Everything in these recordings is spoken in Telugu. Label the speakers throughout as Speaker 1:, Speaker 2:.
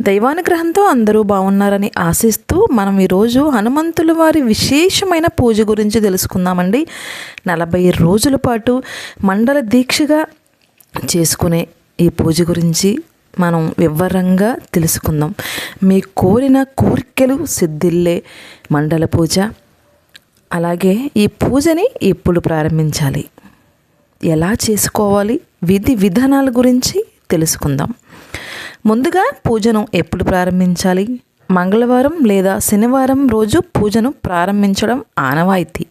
Speaker 1: దైవానుగ్రహంతో అందరూ బాగున్నారని ఆశిస్తూ మనం ఈరోజు హనుమంతుల వారి విశేషమైన పూజ గురించి తెలుసుకుందామండి. 40 రోజుల పాటు మండల దీక్షగా చేసుకునే ఈ పూజ గురించి మనం వివరంగా తెలుసుకుందాం. మీ కోరిన కోరికలు సిద్ధిల్లే మండల పూజ. అలాగే ఈ పూజని ఎప్పుడు ప్రారంభించాలి, ఎలా చేసుకోవాలి, విధి విధానాల గురించి తెలుసుకుందాం. ముందుగా పూజను ఎప్పుడు ప్రారంభించాలి? మంగళవారం లేదా శనివారం రోజు పూజను ప్రారంభించడం ఆనవాయితీ.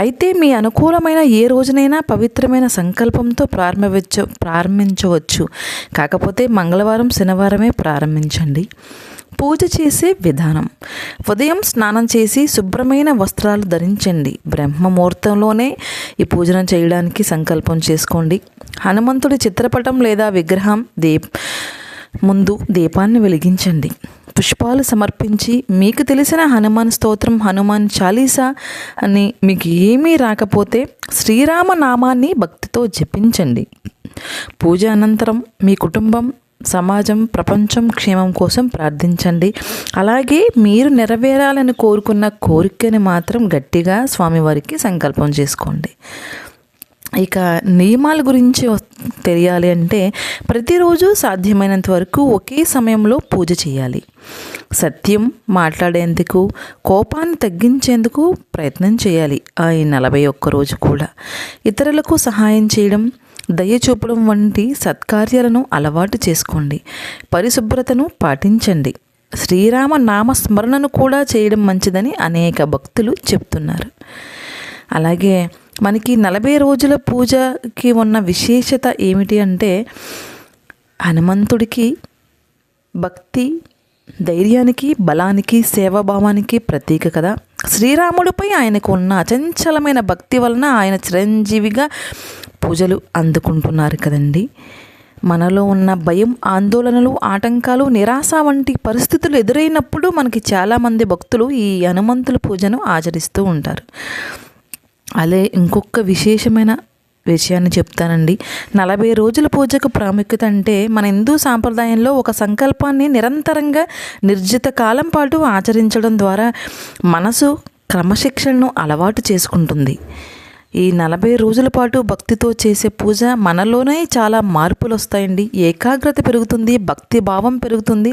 Speaker 1: అయితే మీ అనుకూలమైన ఏ రోజునైనా పవిత్రమైన సంకల్పంతో ప్రారంభించవచ్చు. కాకపోతే మంగళవారం శనివారమే ప్రారంభించండి. పూజ చేసే విధానం: ఉదయం స్నానం చేసి శుభ్రమైన వస్త్రాలు ధరించండి. బ్రహ్మముహూర్తంలోనే ఈ పూజను చేయడానికి సంకల్పం చేసుకోండి. హనుమంతుడి చిత్రపటం లేదా విగ్రహం ముందు దీపాన్ని వెలిగించండి. పుష్పాలు సమర్పించి మీకు తెలిసిన హనుమాన్ స్తోత్రం, హనుమాన్ చాలీసా అని మీకు ఏమీ రాకపోతే శ్రీరామ నామాన్ని భక్తితో జపించండి. పూజ అనంతరం మీ కుటుంబం, సమాజం, ప్రపంచం క్షేమం కోసం ప్రార్థించండి. అలాగే మీరు నెరవేరాలని కోరుకున్న కోరికని మాత్రం గట్టిగా స్వామివారికి సంకల్పం చేసుకోండి. ఇక నియమాల గురించి తెలియాలి అంటే ప్రతిరోజు సాధ్యమైనంత వరకు ఒకే సమయంలో పూజ చేయాలి. సత్యం మాట్లాడేందుకు, కోపాన్ని తగ్గించేందుకు ప్రయత్నం చేయాలి. ఈ 41 రోజు కూడా ఇతరులకు సహాయం చేయడం, దయ చూపడం వంటి సత్కార్యాలను అలవాటు చేసుకోండి. పరిశుభ్రతను పాటించండి. శ్రీరామ నామస్మరణను కూడా చేయడం మంచిదని అనేక భక్తులు చెప్తున్నారు. అలాగే మనకి 40 రోజుల పూజకి ఉన్న విశేషత ఏమిటి అంటే హనుమంతుడికి భక్తి, ధైర్యానికి, బలానికి, సేవాభావానికి ప్రతీక కదా. శ్రీరాముడిపై ఆయనకు ఉన్న అచంచలమైన భక్తి వలన ఆయన చిరంజీవిగా పూజలు అందుకుంటున్నారు కదండి. మనలో ఉన్న భయం, ఆందోళనలు, ఆటంకాలు, నిరాశ వంటి పరిస్థితులు ఎదురైనప్పుడు మనకి చాలామంది భక్తులు ఈ హనుమంతుల పూజను ఆచరిస్తూ ఉంటారు. అదే ఇంకొక విశేషమైన విషయాన్ని చెప్తానండి. 40 రోజుల పూజకు ప్రాముఖ్యత అంటే మన హిందూ సాంప్రదాయంలో ఒక సంకల్పాన్ని నిరంతరంగా నిర్జిత కాలం పాటు ఆచరించడం ద్వారా మనసు క్రమశిక్షణను అలవాటు చేసుకుంటుంది. ఈ 40 రోజుల పాటు భక్తితో చేసే పూజ మనలోనే చాలా మార్పులు వస్తాయండి. ఏకాగ్రత పెరుగుతుంది, భక్తి భావం పెరుగుతుంది,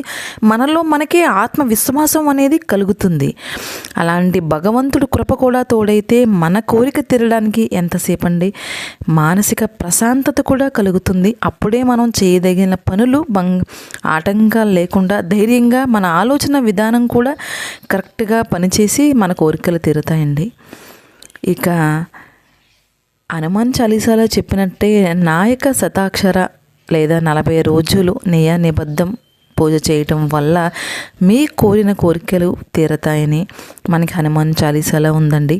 Speaker 1: మనలో మనకే ఆత్మవిశ్వాసం అనేది కలుగుతుంది. అలాంటి భగవంతుడు కృప కూడా తోడైతే మన కోరిక తీరడానికి ఎంతసేపు అండి, మానసిక ప్రశాంతత కూడా కలుగుతుంది. అప్పుడే మనం చేయదగిన పనులు ఆటంకాలు లేకుండా ధైర్యంగా మన ఆలోచన విధానం కూడా కరెక్ట్గా పనిచేసి మన కోరికలు తీరుతాయండి. ఇక హనుమాన్ చాలీసాలో చెప్పినట్టే నాయక శతాక్షర లేదా 40 రోజులు నియమబద్ధం పూజ చేయటం వల్ల మీ కోరిన కోరికలు తీరతాయని మనకి హనుమాన్ చాలీసాలో ఉందండి.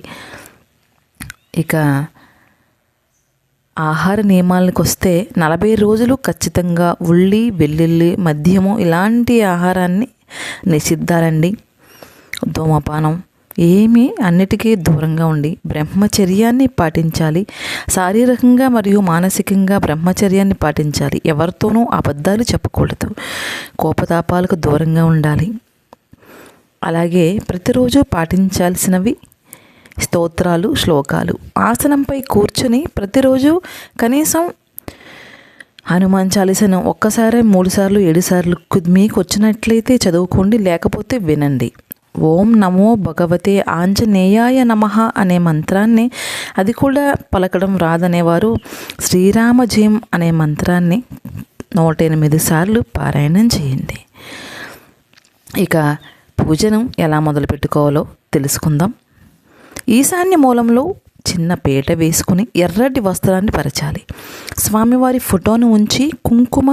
Speaker 1: ఇక ఆహార నియమాలకు వస్తే 40 రోజులు ఖచ్చితంగా ఉల్లి, వెల్లుల్లి, మద్యము ఇలాంటి ఆహారాన్ని నిషిద్ధాలండి. ధూమపానం ఏమీ అన్నిటికీ దూరంగా ఉండి బ్రహ్మచర్యాన్ని పాటించాలి. శారీరకంగా మరియు మానసికంగా బ్రహ్మచర్యాన్ని పాటించాలి. ఎవరితోనూ అబద్ధాలు చెప్పకూడదు. కోపతాపాలకు దూరంగా ఉండాలి. అలాగే ప్రతిరోజు పాటించాల్సినవి స్తోత్రాలు, శ్లోకాలు. ఆసనంపై కూర్చుని ప్రతిరోజు కనీసం హనుమాన్ చాలీసాను 1 సారి, 3 సార్లు, 7 సార్లు మీకు వచ్చినట్లయితే చదువుకోండి, లేకపోతే వినండి. ఓం నమో భగవతే ఆంజనేయాయ నమః అనే మంత్రాన్ని, అది కూడా పలకడం రాదనేవారు శ్రీరామ జయం అనే మంత్రాన్ని 108 సార్లు పారాయణం చేయండి. ఇక పూజను ఎలా మొదలు పెట్టుకోవాలో తెలుసుకుందాం. ఈశాన్య మూలంలో చిన్న పీట వేసుకుని ఎర్రటి వస్త్రాన్ని పరచాలి. స్వామివారి ఫోటోను ఉంచి కుంకుమ,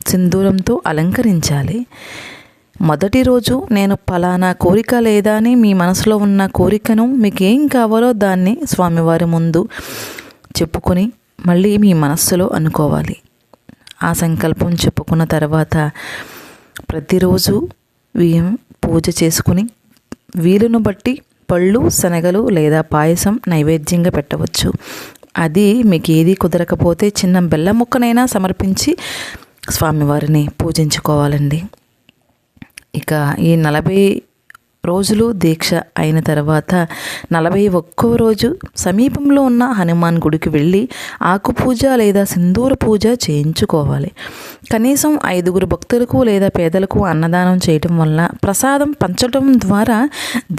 Speaker 1: సింధూరంతో అలంకరించాలి. మొదటి రోజు నేను పలానా కోరిక లేదా అని మీ మనసులో ఉన్న కోరికను, మీకు ఏం కావాలో దాన్ని స్వామివారి ముందు చెప్పుకొని మళ్ళీ మీ మనస్సులో అనుకోవాలి. ఆ సంకల్పం చెప్పుకున్న తర్వాత ప్రతిరోజు పూజ చేసుకుని వీలును బట్టి పళ్ళు, శనగలు లేదా పాయసం నైవేద్యంగా పెట్టవచ్చు. అది మీకు ఏది కుదరకపోతే చిన్న బెల్లం ముక్కనైనా సమర్పించి స్వామివారిని పూజించుకోవాలండి. ఇక ఈ 40 రోజులు దీక్ష అయిన తర్వాత 41వ రోజు సమీపంలో ఉన్న హనుమాన్ గుడికి వెళ్ళి ఆకు పూజ లేదా సింధూర పూజ చేయించుకోవాలి. కనీసం 5 భక్తులకు లేదా పేదలకు అన్నదానం చేయటం వల్ల, ప్రసాదం పంచడం ద్వారా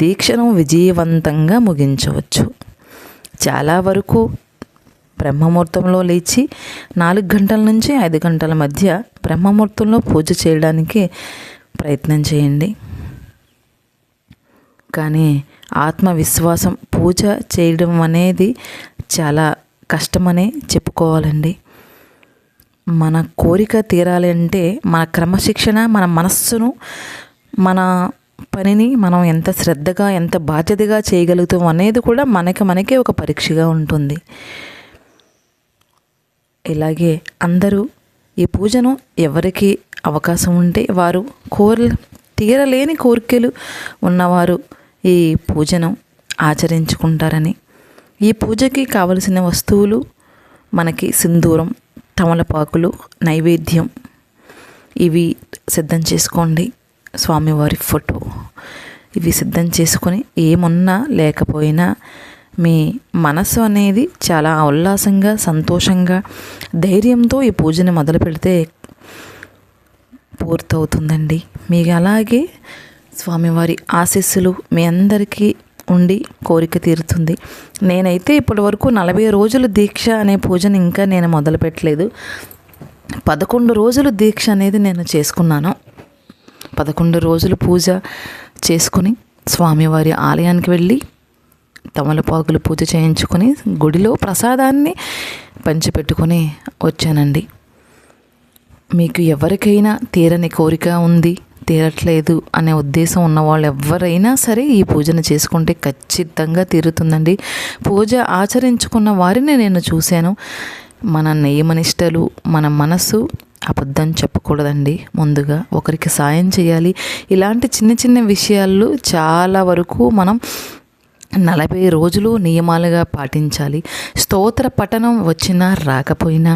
Speaker 1: దీక్షను విజయవంతంగా ముగించవచ్చు. చాలా వరకు బ్రహ్మముహూర్తంలో లేచి 4 గంటల నుంచి 5 గంటల మధ్య బ్రహ్మముహూర్తంలో పూజ చేయడానికి ప్రయత్నం చేయండి. కానీ ఆత్మవిశ్వాసం పూజ చేయడం అనేది చాలా కష్టమనే చెప్పుకోవాలండి. మన కోరిక తీరాలి అంటే మన క్రమశిక్షణ, మన మనస్సును, మన పనిని మనం ఎంత శ్రద్ధగా, ఎంత బాధ్యతగా చేయగలుగుతాం అనేది కూడా మనకే ఒక పరీక్షగా ఉంటుంది. ఇలాగే అందరూ ఈ పూజను ఎవరికి అవకాశం ఉంటే వారు తీరలేని కోరికలు ఉన్నవారు ఈ పూజను ఆచరించుకుంటారని, ఈ పూజకి కావలసిన వస్తువులు మనకి సింధూరం, తమలపాకులు, నైవేద్యం ఇవి సిద్ధం చేసుకోండి. స్వామివారి ఫోటో ఇవి సిద్ధం చేసుకొని ఏమున్నా లేకపోయినా మీ మనసు అనేది చాలా ఉల్లాసంగా, సంతోషంగా, ధైర్యంతో ఈ పూజని మొదలు పెడితే పూర్తవుతుందండి. మీకు అలాగే స్వామివారి ఆశీస్సులు మీ అందరికీ ఉండి కోరిక తీరుతుంది. నేనైతే ఇప్పటి వరకు 40 రోజులు దీక్ష అనే పూజను ఇంకా నేను మొదలు పెట్టలేదు. 11 రోజులు దీక్ష అనేది నేను చేసుకున్నాను. 11 రోజులు పూజ చేసుకుని స్వామివారి ఆలయానికి వెళ్ళి తమలపాకులు పూజ చేయించుకొని గుడిలో ప్రసాదాన్ని పంచిపెట్టుకొని వచ్చానండి. మీకు ఎవరికైనా తీరని కోరిక ఉంది, తీరట్లేదు అనే ఉద్దేశం ఉన్న వాళ్ళు ఎవరైనా సరే ఈ పూజను చేసుకుంటే ఖచ్చితంగా తీరుతుందండి. పూజ ఆచరించుకున్న వారిని నేను చూశాను. మన నియమనిష్టలు, మన మనసు అబద్ధం చెప్పకూడదండి. ముందుగా ఒకరికి సాయం చేయాలి. ఇలాంటి చిన్న చిన్న విషయాలు చాలా వరకు మనం 40 రోజులు నియమాలుగా పాటించాలి. స్తోత్ర పఠనం వచ్చినా రాకపోయినా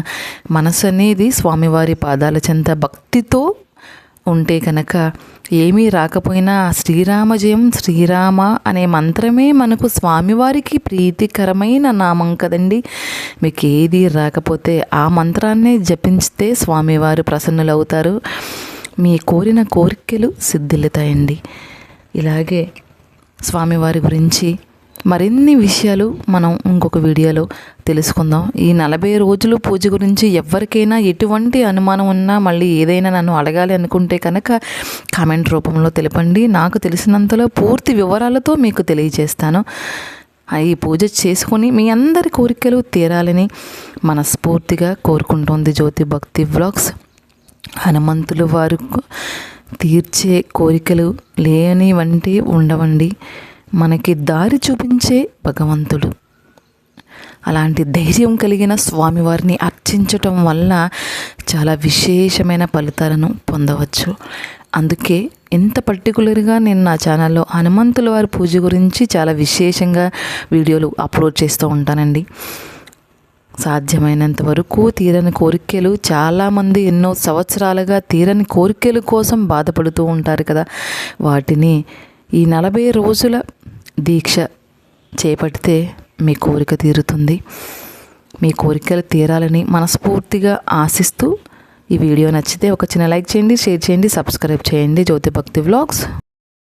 Speaker 1: మనసు అనేది స్వామివారి పాదాల చెంత భక్తితో ఉంటే కనుక ఏమీ రాకపోయినా శ్రీరామ జయం శ్రీరామ అనే మంత్రమే మనకు స్వామివారికి ప్రీతికరమైన నామం కదండి. మీకు ఏది రాకపోతే ఆ మంత్రాన్నే జపించితే స్వామివారు ప్రసన్నులవుతారు. మీ కోరిన కోరికలు సిద్ధిల్లుతాయండి. ఇలాగే స్వామివారి గురించి మరిన్ని విషయాలు మనం ఇంకొక వీడియోలో తెలుసుకుందాం. ఈ 40 రోజులు పూజ గురించి ఎవరికైనా ఎటువంటి అనుమానం ఉన్నా, మళ్ళీ ఏదైనా నన్ను అడగాలి అనుకుంటే కనుక కామెంట్ రూపంలో తెలపండి. నాకు తెలిసినంతలో పూర్తి వివరాలతో మీకు తెలియజేస్తాను. ఈ పూజ చేసుకొని మీ అందరి కోరికలు తీరాలని మనస్ఫూర్తిగా కోరుకుంటోంది జ్యోతి భక్తి వ్లాగ్స్. హనుమంతులు వారు తీర్చే కోరికలు లేనివంటి ఉండవండి. మనకి దారి చూపించే భగవంతుడు. అలాంటి ధైర్యం కలిగిన స్వామివారిని అర్చించటం వల్ల చాలా విశేషమైన ఫలితాలను పొందవచ్చు. అందుకే ఇంత పర్టికులర్గా నేను నా ఛానల్లో హనుమంతుల వారి పూజ గురించి చాలా విశేషంగా వీడియోలు అప్లోడ్ చేస్తూ ఉంటానండి. సాధ్యమైనంత వరకు తీరని కోరికలు, చాలామంది ఎన్నో సంవత్సరాలుగా తీరని కోరికల కోసం బాధపడుతూ ఉంటారు కదా, వాటిని ఈ 40 రోజుల దీక్ష చేపడితే మీ కోరిక తీరుతుంది. మీ కోరికలు తీరాలని మనస్ఫూర్తిగా ఆశిస్తూ ఈ వీడియో నచ్చితే ఒక చిన్న లైక్ చేయండి, షేర్ చేయండి, సబ్స్క్రైబ్ చేయండి జ్యోతి భక్తి వ్లాగ్స్.